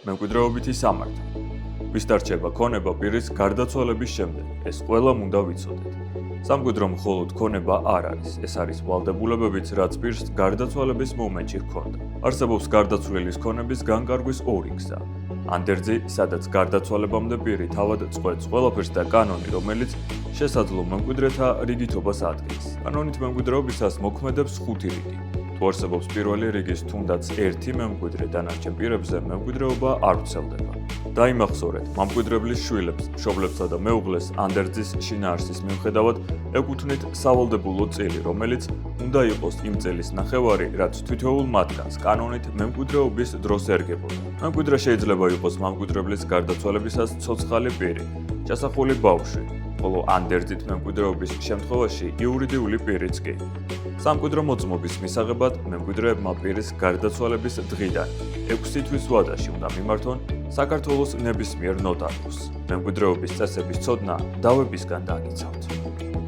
მემკვიდრეობითი სამართალი. ვისდარჩება ქონება პირის გარდაცვალების შემდეგ, ეს ყველამ უნდა ვიცოდეთ. სამკვიდრო მხოლოდ ქონება არ არის, ეს არის ვალდებულებებიც, რაც პირს გარდაცვალების მომენტში ჰქონდა. არსებობს გარდაცვლილის ქონების განკარგვის ორი გზა. ანდერძი, სადაც გარდაცვალებამდე პირი თავად წყვეტს ყველაფერს და კანონი, რომელიც შესაძლო მემკვიდრეთა რიგითობას ადგენს. კანონით მემკვიდრეობისას მოქმედებს 5 რიგი. თუ არსებობს პირველი რიგის თუნდაც ერთი მემკვიდრე, დანარჩენ პირებზე მემკვიდრეობა არ ვრცელდება. დაიმახსოვრეთ, მამკვიდრებლის შვილებს, მშობლებსა და მეუღლეს ანდერძის შინაარსის მიუხედავად ეკუთვნით სავალდებულო წილი, რომელიც უნდა იყოს იმ წელის ნახევარი, რაც თითოეულ მათგანს კანონით მემკვიდრეობის დროს ერგებოდა. მემკვიდრე შეიძლება იყოს მამკვიდრებლის გარდაცვალებისას ცოცხალი პირი, ჩასახული ბავშვი, ხოლო ანდერძით მემკვიდრეობის შემთხვევაში იურიდიული პირიც კი. სამკვიდრო მოწმობის მისაღებად მემკვიდრეებმა პირის გარდაცვალების დღიდან 6 თვის ვადაში უნდა მიმართონ საქართველოს ნებისმიერ ნოტარიუსს. მემკვიდრეობის წესების ცოდნა დავებისგან დაგიცავთ.